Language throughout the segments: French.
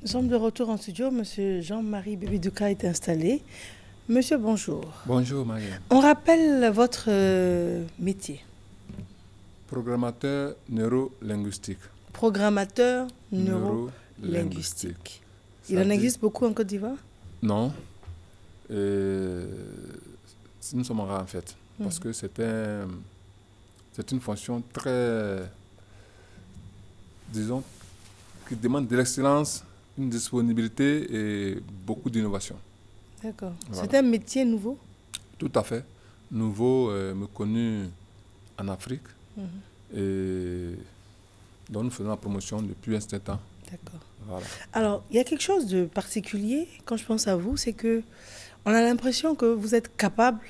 Nous sommes de retour en studio. Monsieur Jean-Marie Bébé-Douka est installé. Monsieur, bonjour. Bonjour, Marie. On rappelle votre métier. Programmateur neurolinguistique. Programmateur neurolinguistique. Il en existe beaucoup en Côte d'Ivoire? Non. Nous sommes rares, en fait. Parce que c'est une fonction très, disons, qui demande de l'excellence, une disponibilité et beaucoup d'innovation. D'accord. Voilà. C'est un métier nouveau? Tout à fait. Nouveau, connu en Afrique. Et dont nous faisons la promotion depuis un certain temps. D'accord. Voilà. Alors, il y a quelque chose de particulier quand je pense à vous, c'est que on a l'impression que vous êtes capable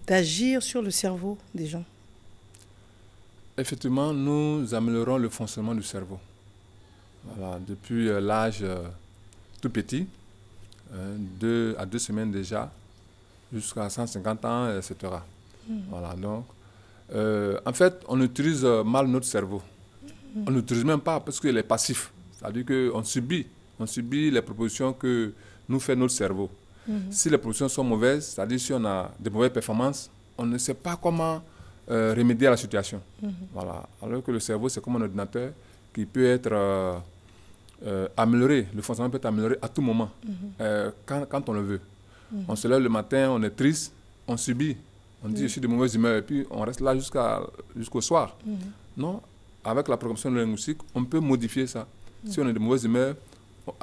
d'agir sur le cerveau des gens. Effectivement, nous améliorons le fonctionnement du cerveau. Voilà, depuis l'âge tout petit, 2 à 2 semaines déjà, jusqu'à 150 ans, etc. Voilà, donc, en fait, on utilise mal notre cerveau. On n'utilise même pas parce qu'il est passif. C'est-à-dire qu'on subit les propositions que nous fait notre cerveau. Si les propositions sont mauvaises, c'est-à-dire si on a de mauvaises performances, on ne sait pas comment remédier à la situation. Voilà. Alors que le cerveau, c'est comme un ordinateur qui peut être amélioré. Le fonctionnement peut être amélioré à tout moment, quand on le veut. On se lève le matin, on est triste, on subit. On dit je suis de mauvaise humeur et puis on reste là jusqu'au soir. Non, avec la programmation linguistique, on peut modifier ça. Si on est de mauvaise humeur,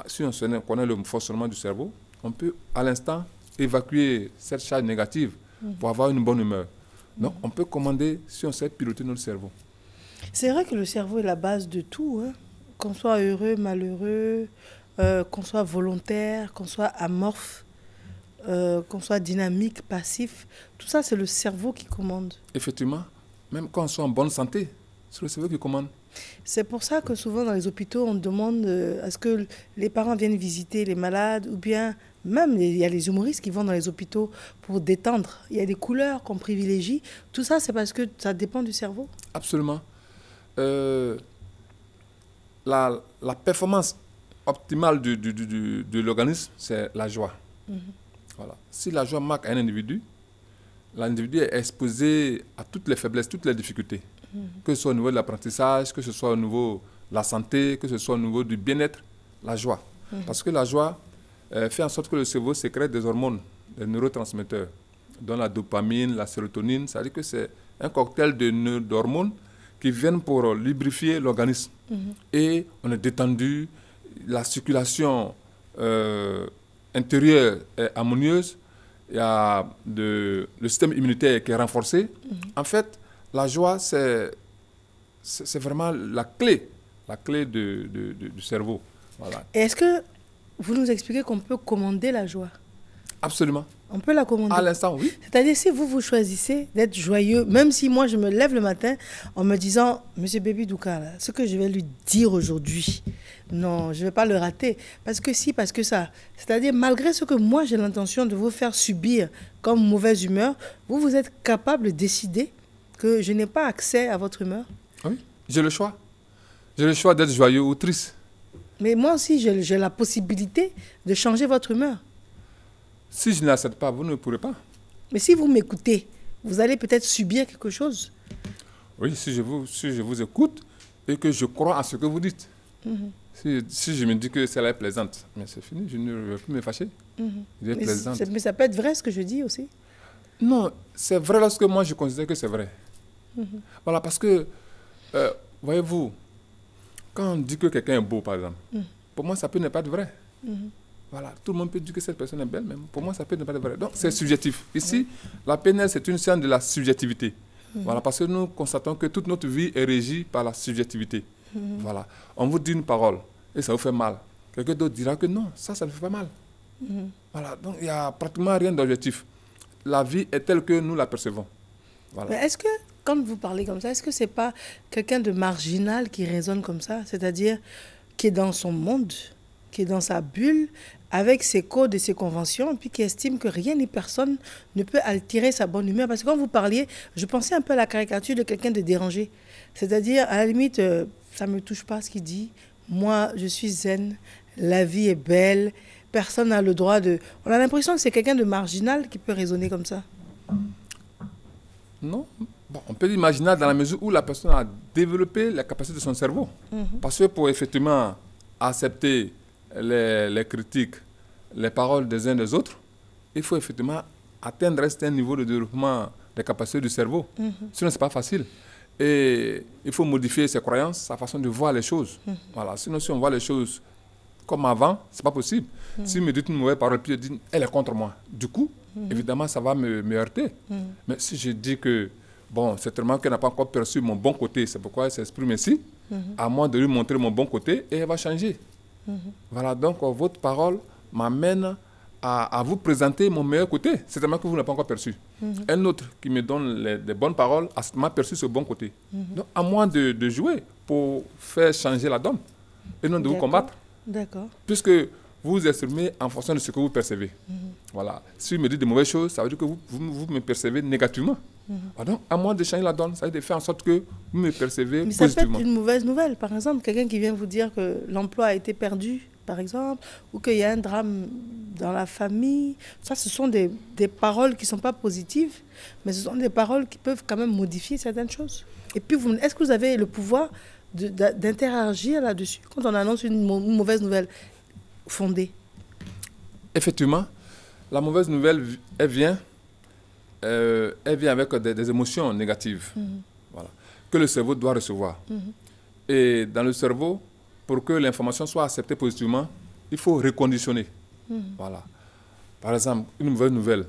si on connaît le fonctionnement du cerveau, on peut à l'instant évacuer cette charge négative pour avoir une bonne humeur. Donc on peut commander si on sait piloter notre cerveau. C'est vrai que le cerveau est la base de tout, hein? Qu'on soit heureux, malheureux, qu'on soit volontaire, qu'on soit amorphe, qu'on soit dynamique, passif. Tout ça, c'est le cerveau qui commande. Effectivement, même quand on soit en bonne santé, c'est le cerveau qui commande. C'est pour ça que souvent dans les hôpitaux, on demande à ce que les parents viennent visiter les malades, ou bien même il y a les humoristes qui vont dans les hôpitaux pour détendre. Il y a des couleurs qu'on privilégie. Tout ça, c'est parce que ça dépend du cerveau. Absolument. La performance optimale de l'organisme, c'est la joie. Voilà. Si la joie marque un individu, l'individu est exposé à toutes les faiblesses, toutes les difficultés. Que ce soit au niveau de l'apprentissage, que ce soit au niveau de la santé, que ce soit au niveau du bien-être, la joie. Parce que la joie fait en sorte que le cerveau sécrète des hormones, des neurotransmetteurs, dont la dopamine, la sérotonine. C'est-à-dire que c'est un cocktail d'hormones qui viennent pour lubrifier l'organisme. Et on est détendu, la circulation intérieure est harmonieuse, il y a le système immunitaire qui est renforcé. En fait, la joie, c'est vraiment la clé du cerveau. Voilà. Et est-ce que vous nous expliquez qu'on peut commander la joie? Absolument. On peut la commander. À l'instant, oui. C'est-à-dire, si vous choisissez d'être joyeux, même si moi, je me lève le matin en me disant, Monsieur Bébé-Douka, ce que je vais lui dire aujourd'hui, non, je ne vais pas le rater. Parce que si, parce que ça. C'est-à-dire, malgré ce que moi, j'ai l'intention de vous faire subir comme mauvaise humeur, vous êtes capable de décider que je n'ai pas accès à votre humeur. Oui, j'ai le choix. J'ai le choix d'être joyeux ou triste. Mais moi aussi, j'ai la possibilité de changer votre humeur. Si je ne l'accepte pas, vous ne pourrez pas. Mais si vous m'écoutez, vous allez peut-être subir quelque chose. Oui, si je vous écoute et que je crois à ce que vous dites. Si je me dis que celle-là est plaisante, mais c'est fini, je ne vais plus me fâcher. Mais ça peut être vrai ce que je dis aussi. Non, c'est vrai lorsque moi je considère que c'est vrai. Voilà, parce que, voyez-vous, quand on dit que quelqu'un est beau, par exemple, pour moi, ça peut ne pas être vrai. Voilà, tout le monde peut dire que cette personne est belle, mais pour moi, ça peut ne pas être vrai. Donc, c'est subjectif. Ici, la PNL, c'est une science de la subjectivité. Voilà, parce que nous constatons que toute notre vie est régie par la subjectivité. Voilà, on vous dit une parole et ça vous fait mal. Quelqu'un d'autre dira que non, ça ne fait pas mal. Voilà, donc il n'y a pratiquement rien d'objectif. La vie est telle que nous la percevons. Voilà. Mais est-ce que, quand vous parlez comme ça, est-ce que ce n'est pas quelqu'un de marginal qui raisonne comme ça? C'est-à-dire qui est dans son monde, qui est dans sa bulle, avec ses codes et ses conventions, et puis qui estime que rien ni personne ne peut altérer sa bonne humeur. Parce que quand vous parliez, je pensais un peu à la caricature de quelqu'un de dérangé. C'est-à-dire, à la limite, ça ne me touche pas ce qu'il dit. Moi, je suis zen. la vie est belle, personne n'a le droit de... On a l'impression que c'est quelqu'un de marginal qui peut raisonner comme ça. Non. Bon, on peut l'imaginer dans la mesure où la personne a développé la capacité de son cerveau. Parce que pour effectivement accepter les critiques, les paroles des uns des autres, il faut effectivement atteindre un certain niveau de développement des capacités du cerveau. Sinon, ce n'est pas facile. Et il faut modifier ses croyances, sa façon de voir les choses. Voilà. Sinon, si on voit les choses comme avant, ce n'est pas possible. Si me dit une mauvaise parole, puis je dis, elle est contre moi. Du coup, évidemment, ça va me heurter. Mais si je dis que, bon, c'est tellement qu'elle n'a pas encore perçu mon bon côté, c'est pourquoi elle s'exprime ainsi, à moi de lui montrer mon bon côté, et elle va changer. Voilà, donc votre parole m'amène à vous présenter mon meilleur côté, c'est tellement que vous n'avez pas encore perçu. Un autre qui me donne les bonnes paroles m'a perçu ce bon côté. Donc, à moi de jouer pour faire changer la donne, et non de vous combattre. D'accord. Puisque vous vous exprimez en fonction de ce que vous percevez. Voilà. Si vous me dites de mauvaises choses, ça veut dire que vous me percevez négativement. Donc, à moi de changer la donne, ça veut dire de faire en sorte que vous me percevez positivement. Mais ça peut être une mauvaise nouvelle. Par exemple, quelqu'un qui vient vous dire que l'emploi a été perdu, par exemple, ou qu'il y a un drame dans la famille. Ça, ce sont des paroles qui ne sont pas positives, mais ce sont des paroles qui peuvent quand même modifier certaines choses. Et puis, est-ce que vous avez le pouvoir d'interagir là-dessus quand on annonce une mauvaise nouvelle fondée? Effectivement, la mauvaise nouvelle, elle vient avec des émotions négatives, voilà, que le cerveau doit recevoir. Et dans le cerveau, pour que l'information soit acceptée positivement, il faut reconditionner. Voilà. Par exemple, une mauvaise nouvelle.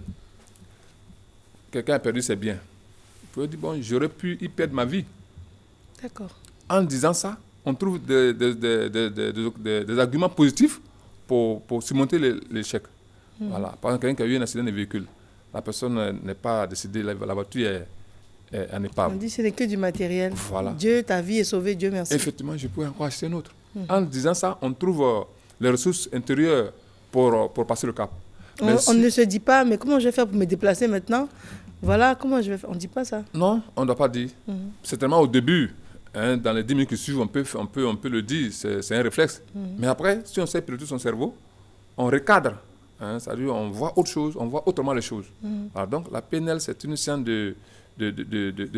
Quelqu'un a perdu ses biens. Vous pouvez dire, bon, j'aurais pu y perdre ma vie. D'accord. En disant ça, on trouve des arguments positifs pour surmonter l'échec. Voilà. Par exemple, quelqu'un qui a eu un accident de véhicule. La personne n'est pas décédée, la voiture est en épave. On dit que ce n'est que du matériel. Voilà. Dieu, ta vie est sauvée, Dieu merci. Effectivement, je pourrais encore acheter un autre. En disant ça, on trouve les ressources intérieures pour passer le cap. On ne se dit pas, mais comment je vais faire pour me déplacer maintenant? Voilà, comment je vais faire? On ne dit pas ça. Non, on ne doit pas dire. C'est tellement au début, hein, dans les 10 minutes qui suivent, on peut le dire, c'est un réflexe. Mais après, si on sait piloter son cerveau, on recadre. Hein, c'est-à-dire on voit autre chose, on voit autrement les choses. Alors, donc la PNL, c'est une science de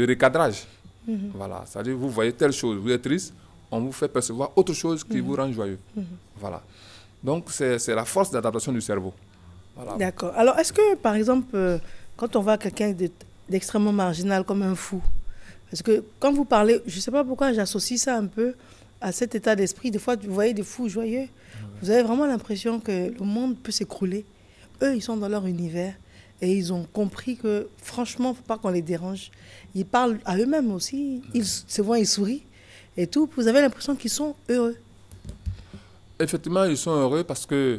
recadrage. Voilà, c'est-à-dire vous voyez telle chose, vous êtes triste, on vous fait percevoir autre chose qui vous rend joyeux. Voilà. Donc c'est la force d'adaptation du cerveau. Voilà. D'accord. Alors est-ce que par exemple, quand on voit quelqu'un d'extrêmement marginal comme un fou, parce que quand vous parlez, je ne sais pas pourquoi j'associe ça un peu à cet état d'esprit, des fois vous voyez des fous joyeux, vous avez vraiment l'impression que le monde peut s'écrouler. Eux, ils sont dans leur univers et ils ont compris que franchement, il ne faut pas qu'on les dérange. Ils parlent à eux-mêmes aussi, souvent ils sourient et tout. Vous avez l'impression qu'ils sont heureux. Effectivement, ils sont heureux parce que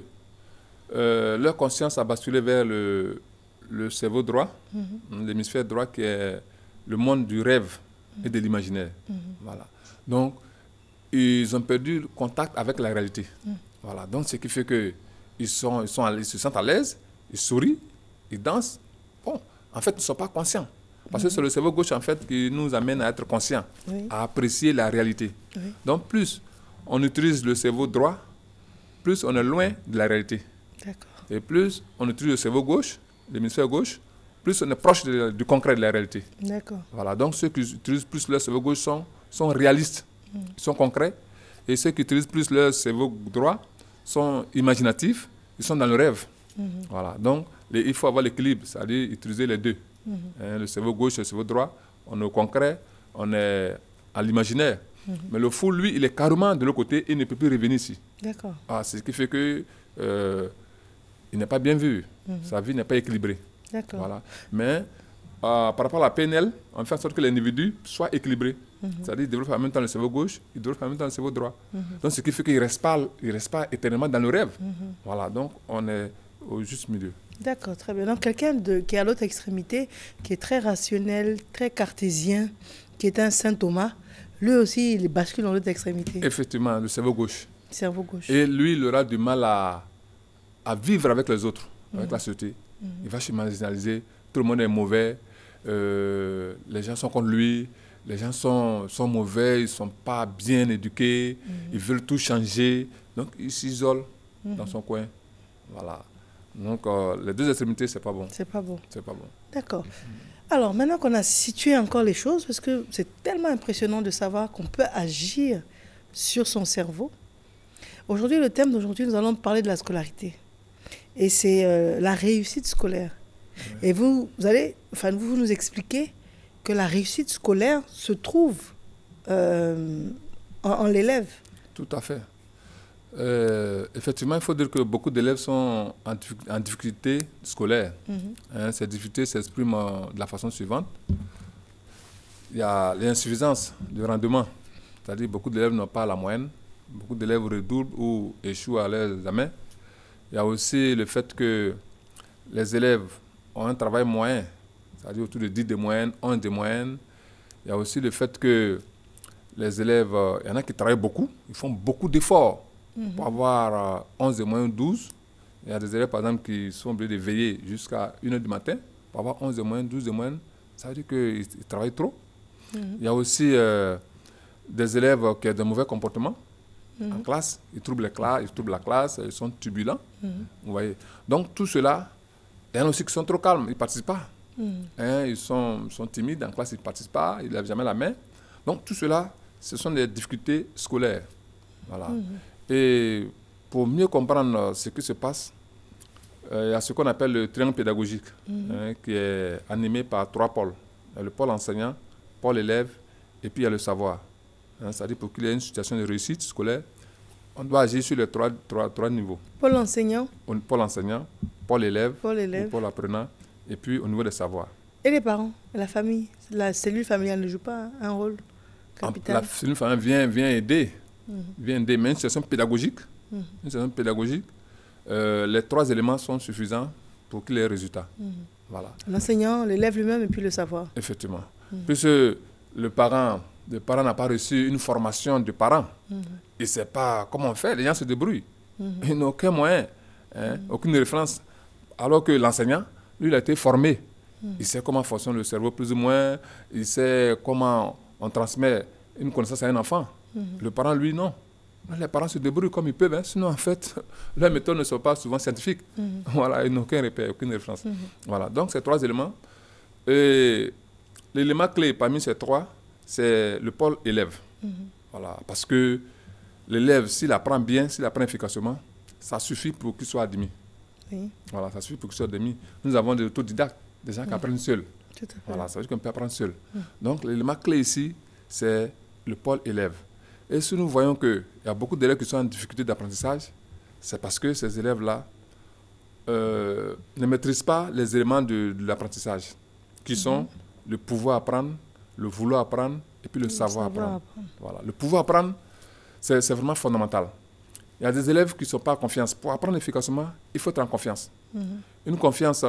leur conscience a basculé vers le cerveau droit, l'hémisphère droit qui est le monde du rêve et de l'imaginaire. Voilà. Donc, ils ont perdu le contact avec la réalité. Voilà. Donc, ce qui fait qu'ils se sentent à l'aise, ils sourient, ils dansent. Bon, en fait, ils ne sont pas conscients. Parce que c'est le cerveau gauche, en fait, qui nous amène à être conscients, à apprécier la réalité. Donc, plus on utilise le cerveau droit, plus on est loin de la réalité. Et plus on utilise le cerveau gauche, l'hémisphère gauche, plus on est proche du concret de la réalité. Voilà. Donc, ceux qui utilisent plus leur cerveau gauche sont réalistes, ils sont concrets. Et ceux qui utilisent plus leur cerveau droit sont imaginatifs, ils sont dans le rêve. Voilà. Donc, il faut avoir l'équilibre, c'est-à-dire utiliser les deux. Le cerveau gauche et le cerveau droit, on est au concret, on est à l'imaginaire. Mais le fou, lui, il est carrément de l'autre côté et il ne peut plus revenir ici. Ah, c'est ce qui fait que il n'est pas bien vu. Sa vie n'est pas équilibrée. Voilà. Mais par rapport à la PNL, on fait en sorte que l'individu soit équilibré. C'est-à-dire qu'il développe en même temps le cerveau gauche, il développe en même temps le cerveau droit. Donc, ce qui fait qu'il ne reste pas éternellement dans le rêve. Voilà. Donc, on est au juste milieu. D'accord, très bien. Donc, quelqu'un qui est à l'autre extrémité, qui est très rationnel, très cartésien, qui est un Saint Thomas, lui aussi, il bascule dans l'autre extrémité. Effectivement, le cerveau gauche. Cerveau gauche. Et lui, il aura du mal à vivre avec les autres, avec la société. Il va se marginaliser, tout le monde est mauvais, les gens sont contre lui, les gens sont mauvais, ils ne sont pas bien éduqués, ils veulent tout changer. Donc, il s'isole dans son coin. Voilà. Donc, les deux extrémités, c'est pas bon. C'est pas bon. C'est pas bon. D'accord. Alors, maintenant qu'on a situé encore les choses, parce que c'est tellement impressionnant de savoir qu'on peut agir sur son cerveau. Aujourd'hui, le thème d'aujourd'hui, nous allons parler de la scolarité. Et c'est la réussite scolaire. Ouais. Et vous allez, enfin, vous nous expliquer que la réussite scolaire se trouve en l'élève. Tout à fait. Effectivement, il faut dire que beaucoup d'élèves sont en difficulté scolaire. Ces difficultés s'expriment de la façon suivante. Il y a l'insuffisance de rendement, c'est-à-dire beaucoup d'élèves n'ont pas la moyenne, beaucoup d'élèves redoublent ou échouent à leurs examens. Il y a aussi le fait que les élèves ont un travail moyen, c'est-à-dire autour de 10 de moyenne, 11 de moyenne. Il y a aussi le fait que les élèves, il y en a qui travaillent beaucoup, ils font beaucoup d'efforts pour avoir 11 de moyenne, 12. Il y a des élèves, par exemple, qui sont obligés de veiller jusqu'à 1h du matin pour avoir 11 de moyenne, 12 de moyenne. Ça veut dire qu'ils travaillent trop. Il y a aussi des élèves qui ont de mauvais comportements en classe. Ils troublent la classe, ils sont turbulents. Vous voyez. Donc, tout cela, il y en a aussi qui sont trop calmes, ils ne participent pas. Ils sont timides en classe, ils ne participent pas, ils ne lèvent jamais la main. Donc, tout cela, ce sont des difficultés scolaires. Voilà. Et pour mieux comprendre ce qui se passe, il y a ce qu'on appelle le triangle pédagogique, qui est animé par 3 pôles. Il y a le pôle enseignant, pôle élève, et puis il y a le savoir. C'est-à-dire pour qu'il y ait une situation de réussite scolaire, on doit agir sur les trois niveaux. Pôle enseignant, pôle élève, pôle apprenant, et puis au niveau des savoirs. Et les parents, la famille, la cellule familiale ne joue pas un rôle capital? La cellule familiale vient aider. Mais une situation pédagogique, les 3 éléments sont suffisants pour qu'il y ait résultat. Voilà. L'enseignant, l'élève lui-même et puis le savoir. Effectivement. Puisque le parent n'a pas reçu une formation de parent, il ne sait pas comment faire, les gens se débrouillent. Ils n'ont aucun moyen, aucune référence. Alors que l'enseignant, lui, il a été formé. Il sait comment fonctionne le cerveau plus ou moins, il sait comment on transmet une connaissance à un enfant. Le parent, lui, non. Les parents se débrouillent comme ils peuvent. Sinon, en fait, leurs méthodes ne sont pas souvent scientifiques. Voilà, ils n'ont aucun repère, aucune référence. Voilà, donc ces 3 éléments. Et l'élément clé parmi ces 3, c'est le pôle élève. Voilà, parce que l'élève, s'il apprend bien, s'il apprend efficacement, ça suffit pour qu'il soit admis. Voilà, ça suffit pour qu'il soit admis. Nous avons des autodidactes, des gens qui apprennent seuls. Voilà, ça veut dire qu'on peut apprendre seul. Donc, l'élément clé ici, c'est le pôle élève. Et si nous voyons qu'il y a beaucoup d'élèves qui sont en difficulté d'apprentissage, c'est parce que ces élèves-là ne maîtrisent pas les éléments de l'apprentissage, qui sont le pouvoir apprendre, le vouloir apprendre et puis le savoir apprendre. Voilà. Le pouvoir apprendre, c'est vraiment fondamental. Il y a des élèves qui ne sont pas en confiance. Pour apprendre efficacement, il faut être en confiance. Une confiance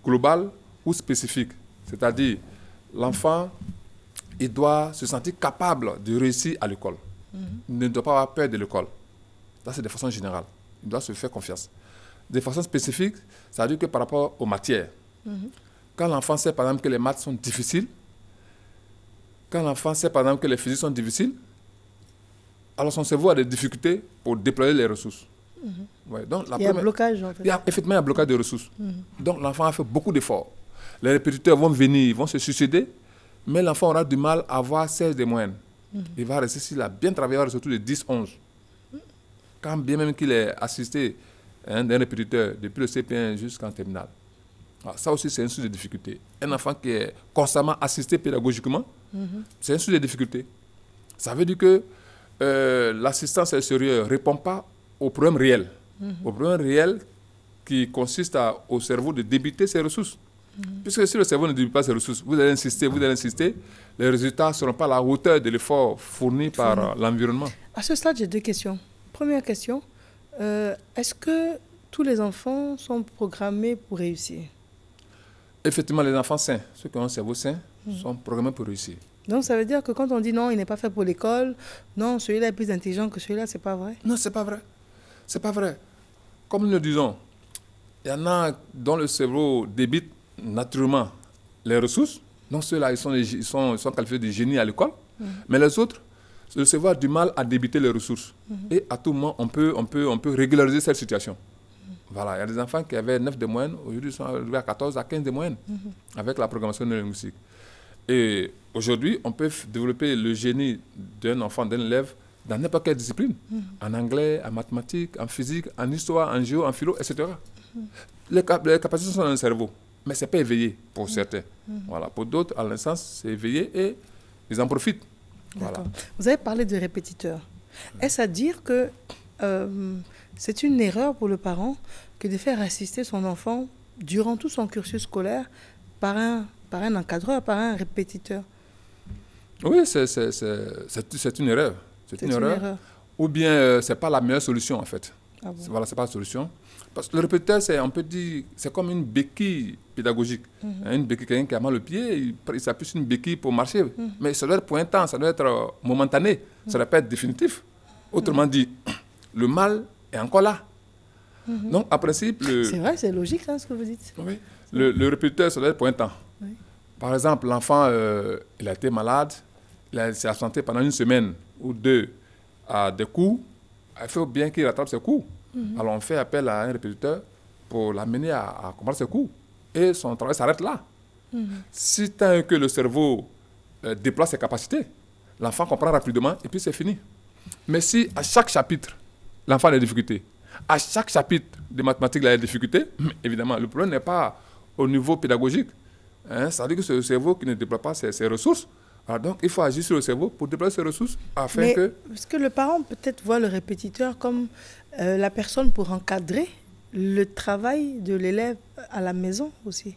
globale ou spécifique. C'est-à-dire, l'enfant, il doit se sentir capable de réussir à l'école. Il ne doit pas avoir peur de l'école. Ça, c'est de façon générale. Il doit se faire confiance. De façon spécifique, ça veut dire que par rapport aux matières, quand l'enfant sait par exemple que les maths sont difficiles, quand l'enfant sait par exemple que les physiques sont difficiles, alors son cerveau a des difficultés pour déployer les ressources. Ouais, donc il y a un blocage en fait. Effectivement, il y a un blocage de ressources. Donc l'enfant a fait beaucoup d'efforts. Les répétiteurs vont venir, ils vont se succéder, mais l'enfant aura du mal à avoir 16 de moyenne. Il va rester, s'il a bien travaillé, il va rester autour de 10-11. Quand bien même qu'il ait assisté d'un répétiteur depuis le CP1 jusqu'en terminale. Alors, ça aussi, c'est une source de difficulté. Un enfant qui est constamment assisté pédagogiquement, c'est une source de difficulté. Ça veut dire que l'assistance extérieure ne répond pas au problème réel. Au problème réel qui consiste au cerveau de débiter ses ressources. Puisque si le cerveau ne débite pas ses ressources, vous allez insister, les résultats ne seront pas à la hauteur de l'effort fourni par l'environnement. À ce stade, j'ai 2 questions. Première question, est-ce que tous les enfants sont programmés pour réussir? Effectivement, les enfants sains, ceux qui ont un cerveau sain, sont programmés pour réussir. Donc ça veut dire que quand on dit non, il n'est pas fait pour l'école, non, celui-là est plus intelligent que celui-là, c'est pas vrai? Non, c'est pas vrai. C'est pas vrai. Comme nous le disons, il y en a dont le cerveau débite naturellement les ressources. Donc ceux-là, ils sont qualifiés de génies à l'école. Mais les autres, Le cerveau a du mal à débiter les ressources. Et à tout moment, on peut régulariser cette situation. Voilà, il y a des enfants qui avaient 9 de moyenne, aujourd'hui ils sont arrivés à 14, à 15 de moyenne, avec la programmation neurolinguistique. Et aujourd'hui, on peut développer le génie d'un enfant, d'un élève, dans n'importe quelle discipline. En anglais, en mathématiques, en physique, en histoire, en géo, en philo, etc. Les capacités sont dans le cerveau, mais ce n'est pas éveillé pour certains. Voilà. Pour d'autres, à l'instant, c'est éveillé et ils en profitent. Voilà. Vous avez parlé de répétiteurs. Est-ce à dire que c'est une erreur pour le parent que de faire assister son enfant durant tout son cursus scolaire par un encadreur, par un répétiteur? Oui, c'est une erreur. C'est une erreur. Ou bien, ce n'est pas la meilleure solution, en fait. Ah bon? Voilà, ce n'est pas la solution. Parce que le répétiteur, on peut dire, c'est comme une béquille pédagogique. Une béquille, quelqu'un qui a mal au pied, il s'appuie sur une béquille pour marcher. Mais ça doit être pour un temps, ça doit être momentané. Ça ne doit pas être définitif. Autrement dit, le mal est encore là. Donc, en principe... C'est vrai, c'est logique, hein, ce que vous dites. Oui. Le répétiteur, ça doit être pour un temps. Oui. Par exemple, l'enfant, il a été malade, il s'est absenté pendant 1 semaine ou 2 à des cours. Il faut bien qu'il rattrape ses cours. Alors, on fait appel à un répétiteur pour l'amener à comprendre ses cours. Et son travail s'arrête là. Si tant que le cerveau déploie ses capacités, l'enfant comprend rapidement et puis c'est fini. Mais si à chaque chapitre, l'enfant a des difficultés, à chaque chapitre de mathématiques, il a des difficultés, évidemment, le problème n'est pas au niveau pédagogique. Ça veut dire que c'est le cerveau qui ne déploie pas ses ressources. Alors donc, il faut agir sur le cerveau pour déployer ses ressources afin que... Parce que le parent peut-être voit le répétiteur comme la personne pour encadrer le travail de l'élève à la maison aussi.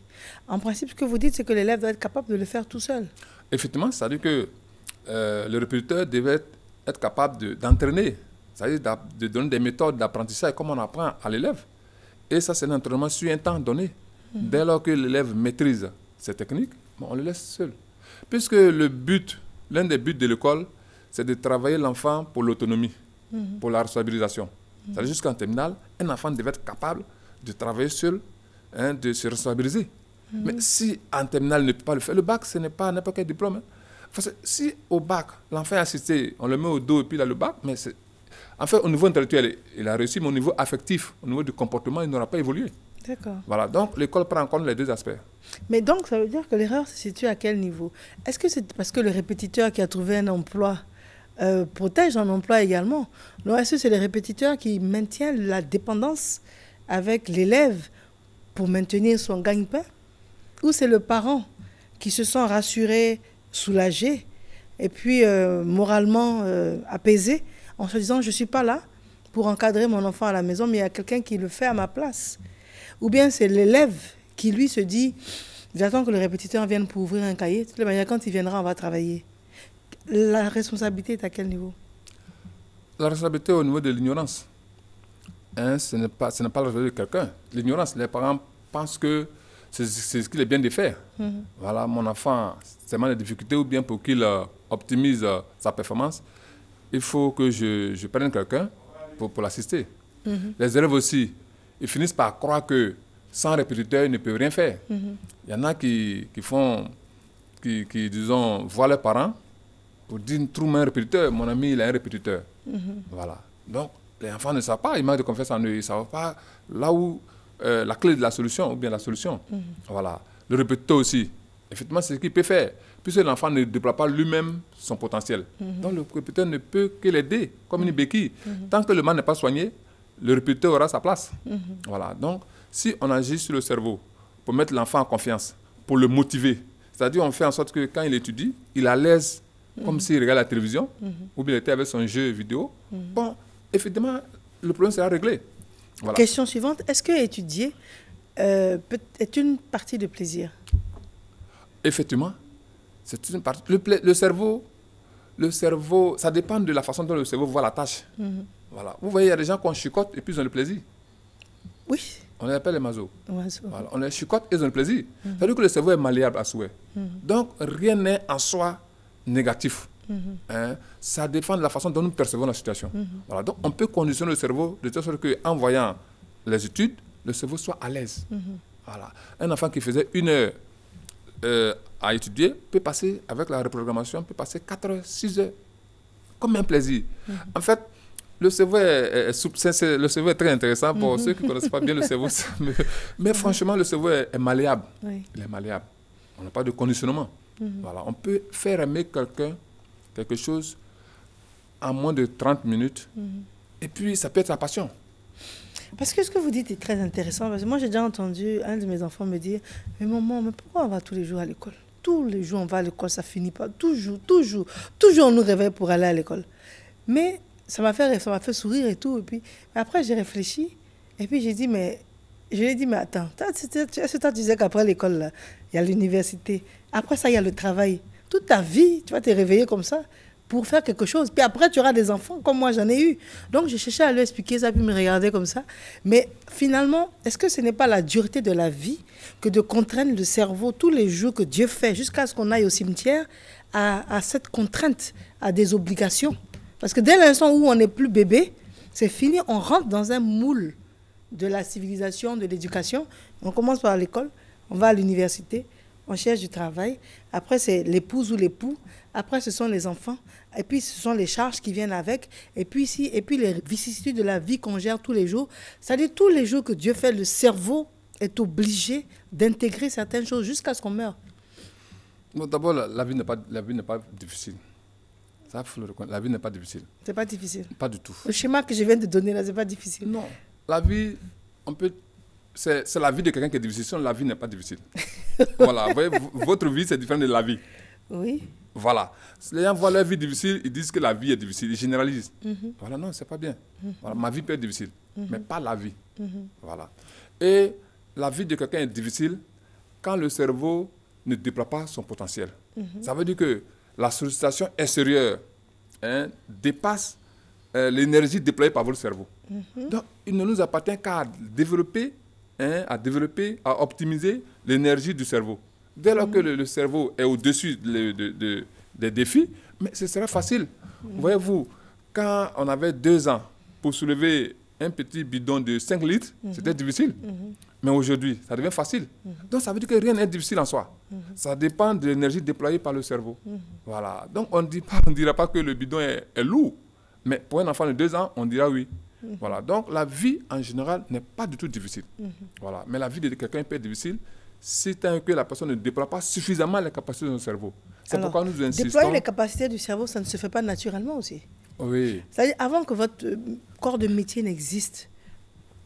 En principe, ce que vous dites, c'est que l'élève doit être capable de le faire tout seul. Effectivement, ça veut dire que le répétiteur devait être capable d'entraîner, c'est-à-dire de donner des méthodes d'apprentissage comme on apprend à l'élève. Et ça, c'est un entraînement sur un temps donné. Dès lors que l'élève maîtrise ces techniques, on le laisse seul. Puisque l'un des buts de l'école, c'est de travailler l'enfant pour l'autonomie, pour la responsabilisation. C'est-à-dire jusqu'en terminale, un enfant devait être capable de travailler seul, de se responsabiliser. Mais si en terminale il ne peut pas le faire, le bac, ce n'est pas n'importe quel diplôme. Parce que si au bac, l'enfant est assisté, on le met au dos et puis il a le bac, mais en fait, au niveau intellectuel, il a réussi, mais au niveau affectif, au niveau du comportement, il n'aura pas évolué. D'accord. Voilà, donc l'école prend en compte les 2 aspects. Mais donc, ça veut dire que l'erreur se situe à quel niveau? Est-ce que c'est parce que le répétiteur qui a trouvé un emploi protège un emploi également? Non, est-ce que c'est le répétiteur qui maintient la dépendance avec l'élève pour maintenir son gagne-pain? Ou c'est le parent qui se sent rassuré, soulagé et puis moralement apaisé en se disant « je ne suis pas là pour encadrer mon enfant à la maison, mais il y a quelqu'un qui le fait à ma place ». Ou bien c'est l'élève qui, lui, se dit « j'attends que le répétiteur vienne pour ouvrir un cahier. De toute manière, quand il viendra, on va travailler ». La responsabilité est à quel niveau? La responsabilité est au niveau de l'ignorance. Ce n'est pas la responsabilité de quelqu'un. L'ignorance, les parents pensent que c'est ce qu'il est bien de faire. Voilà, mon enfant, c'est vraiment des difficultés, ou bien pour qu'il optimise sa performance, il faut que je prenne quelqu'un pour l'assister. Les élèves aussi, ils finissent par croire que sans répétiteur, ils ne peuvent rien faire. Il y en a qui disons, voient leurs parents pour dire « trouve-moi un répétiteur, mon ami, il a un répétiteur ». Voilà. Donc, les enfants ne savent pas, ils manquent de confiance en eux, ils ne savent pas là où la clé de la solution, ou bien la solution. Voilà. Le répétiteur aussi, effectivement, c'est ce qu'il peut faire, puisque l'enfant ne déploie pas lui-même son potentiel. Donc, le répétiteur ne peut que l'aider, comme une béquille. Tant que le mal n'est pas soigné, le répétiteur aura sa place. Voilà. Donc, si on agit sur le cerveau pour mettre l'enfant en confiance, pour le motiver, c'est-à-dire on fait en sorte que quand il étudie, il est à l'aise, comme s'il regarde la télévision, ou bien il était avec son jeu vidéo, bon, effectivement, le problème sera réglé. Voilà. Question suivante, est-ce que étudier est une partie de plaisir? Effectivement, c'est une partie. Le cerveau, ça dépend de la façon dont le cerveau voit la tâche. Voilà. Vous voyez, il y a des gens qui ont chicote et puis ils ont le plaisir. Oui. On les appelle les masos. Voilà. On les chicote et ils ont le plaisir. Ça veut dire que le cerveau est malléable à souhait. Donc, rien n'est en soi négatif. Ça dépend de la façon dont nous percevons la situation. Voilà. Donc, on peut conditionner le cerveau de telle sorte qu'en voyant les études, le cerveau soit à l'aise. Voilà. Un enfant qui faisait 1 heure à étudier peut passer, avec la reprogrammation, peut passer 4 heures, 6 heures comme un plaisir. En fait, le cerveau le cerveau est très intéressant pour ceux qui ne connaissent pas bien le cerveau. Mais franchement, le cerveau est malléable. Oui. Il est malléable. On n'a pas de conditionnement. Voilà. On peut faire aimer quelqu'un quelque chose en moins de 30 minutes. Et puis, ça peut être la passion. Parce que ce que vous dites est très intéressant. Parce que moi, j'ai déjà entendu un de mes enfants me dire, mais maman, mais pourquoi on va tous les jours à l'école? Tous les jours, on va à l'école, ça finit pas. Toujours on nous réveille pour aller à l'école. Mais ça m'a fait sourire et tout. Et puis, après, j'ai réfléchi. Et puis, je lui ai dit, mais attends, est-ce que tu disais qu'après l'école, là, il y a l'université. Après ça, il y a le travail. Toute ta vie, tu vas te réveiller comme ça pour faire quelque chose. Puis après, tu auras des enfants comme moi, j'en ai eu. Donc, je cherchais à lui expliquer ça, puis me regarder comme ça. Mais finalement, est-ce que ce n'est pas la dureté de la vie que de contraindre le cerveau tous les jours que Dieu fait jusqu'à ce qu'on aille au cimetière à cette contrainte, à des obligations? Parce que dès l'instant où on n'est plus bébé, c'est fini, on rentre dans un moule de la civilisation, de l'éducation. On commence par l'école, on va à l'université, on cherche du travail. Après, c'est l'épouse ou l'époux. Après, ce sont les enfants. Et puis, ce sont les charges qui viennent avec. Et puis, les vicissitudes de la vie qu'on gère tous les jours. C'est-à-dire, tous les jours que Dieu fait, le cerveau est obligé d'intégrer certaines choses jusqu'à ce qu'on meure. Bon, d'abord, la vie n'est pas difficile. Ça, faut le reconnaître. La vie n'est pas difficile. C'est pas difficile. Pas du tout. Le schéma que je viens de donner là, c'est pas difficile. Non. La vie, c'est la vie de quelqu'un qui est difficile. Sinon, la vie n'est pas difficile. Voilà. Vous voyez, votre vie, c'est différent de la vie. Oui. Voilà. Les gens voient leur vie difficile, ils disent que la vie est difficile. Ils généralisent. Voilà, non, c'est pas bien. Voilà, ma vie peut être difficile, mais pas la vie. Voilà. Et la vie de quelqu'un est difficile quand le cerveau ne déploie pas son potentiel. Ça veut dire que la sollicitation extérieure dépasse l'énergie déployée par votre cerveau. Donc, il ne nous appartient qu'à développer, à optimiser l'énergie du cerveau. Dès lors que le cerveau est au-dessus des défis, mais ce serait facile. Voyez-vous, quand on avait 2 ans pour soulever un petit bidon de 5 litres, c'était difficile. Mais aujourd'hui, ça devient facile. Donc, ça veut dire que rien n'est difficile en soi. Ça dépend de l'énergie déployée par le cerveau. Voilà. Donc, on ne dira pas que le bidon est lourd. Mais pour un enfant de 2 ans, on dira oui. Voilà. Donc, la vie, en général, n'est pas du tout difficile. Voilà. Mais la vie de quelqu'un peut être difficile si tant que la personne ne déploie pas suffisamment les capacités de son cerveau. C'est pourquoi nous insistons... Déployer les capacités du cerveau, ça ne se fait pas naturellement aussi. Oui. C'est-à-dire, avant que votre corps de métier n'existe,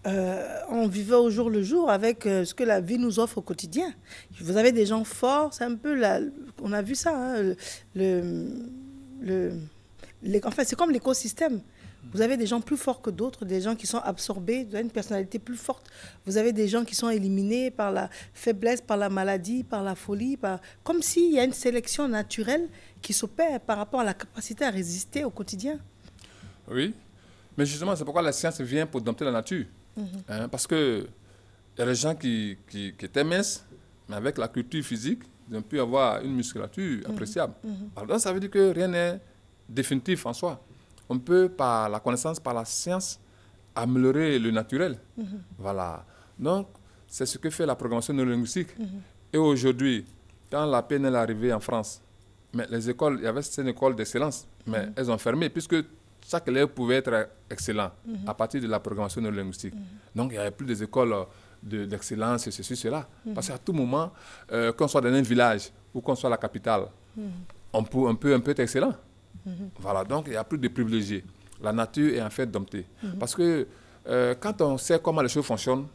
on vivait au jour le jour avec ce que la vie nous offre au quotidien. Vous avez des gens forts, c'est un peu... on a vu ça, hein, en fait, c'est comme l'écosystème. Vous avez des gens plus forts que d'autres, des gens qui sont absorbés, vous avez une personnalité plus forte. Vous avez des gens qui sont éliminés par la faiblesse, par la maladie, par la folie, comme s'il y a une sélection naturelle qui s'opère par rapport à la capacité à résister au quotidien. Oui, mais justement, c'est pourquoi la science vient pour dompter la nature. Parce qu'il y a des gens qui étaient minces, mais avec la culture physique, ils ont pu avoir une musculature appréciable. Alors, ça veut dire que rien n'est définitif en soi. On peut, par la connaissance, par la science, améliorer le naturel. Voilà. Donc, c'est ce que fait la programmation neurolinguistique. Et aujourd'hui, quand la PNL est arrivée en France, mais les écoles, il y avait une école d'excellence, mais elles ont fermé, puisque chaque élève pouvait être excellent à partir de la programmation neurolinguistique. Donc, il n'y avait plus des écoles d'excellence, ceci, cela. Parce qu'à tout moment, qu'on soit dans un village ou qu'on soit à la capitale, on peut être excellent. Voilà, donc il n'y a plus de privilégiés. La nature est en fait domptée. Parce que quand on sait comment les choses fonctionnent,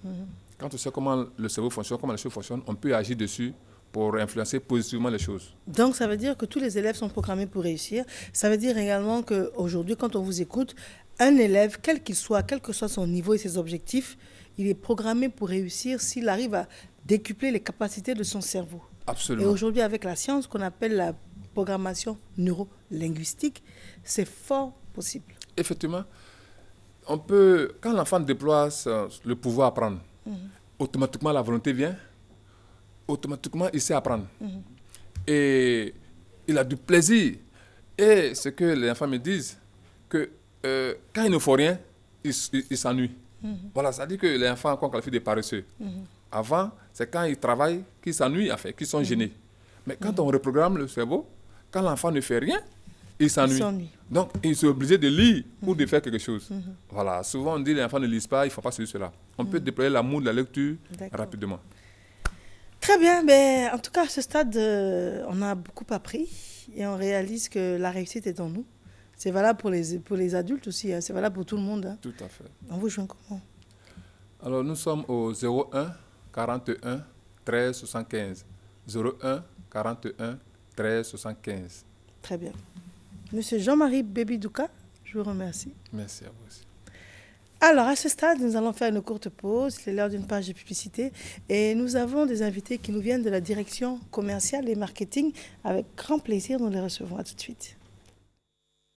quand on sait comment le cerveau fonctionne, comment les choses fonctionnent, on peut agir dessus pour influencer positivement les choses. Donc ça veut dire que tous les élèves sont programmés pour réussir. Ça veut dire également qu'aujourd'hui, quand on vous écoute, un élève, quel qu'il soit, quel que soit son niveau et ses objectifs, il est programmé pour réussir s'il arrive à décupler les capacités de son cerveau. Absolument. Et aujourd'hui, avec la science qu'on appelle la programmation neurolinguistique, c'est fort possible. Effectivement, quand l'enfant déploie le pouvoir apprendre, automatiquement la volonté vient, automatiquement il sait apprendre. Et il a du plaisir. Et ce que les enfants me disent, que quand il ne faut rien, il s'ennuie. Voilà, ça dit que les enfants qu'on qualifie de paresseux. Avant, c'est quand ils travaillent qu'ils s'ennuient, en fait, qu'ils sont gênés. Mais quand on reprogramme le cerveau, quand l'enfant ne fait rien, il s'ennuie. s'ennuie. Donc, il est obligé de lire ou de faire quelque chose. Voilà, souvent on dit les enfants ne lisent pas, il ne faut pas cela. On peut déployer l'amour de la lecture rapidement. Très bien, ben, en tout cas à ce stade, on a beaucoup appris et on réalise que la réussite est en nous. C'est valable pour les adultes aussi, hein. C'est valable pour tout le monde. Hein. Tout à fait. On vous joint comment? Alors nous sommes au 01 41 13 75. 01 41 13 75. Très bien. Monsieur Jean-Marie Baby Douka, je vous remercie. Merci à vous aussi. Alors, à ce stade, nous allons faire une courte pause. C'est l'heure d'une page de publicité. Et nous avons des invités qui nous viennent de la direction commerciale et marketing. Avec grand plaisir, nous les recevons. À tout de suite.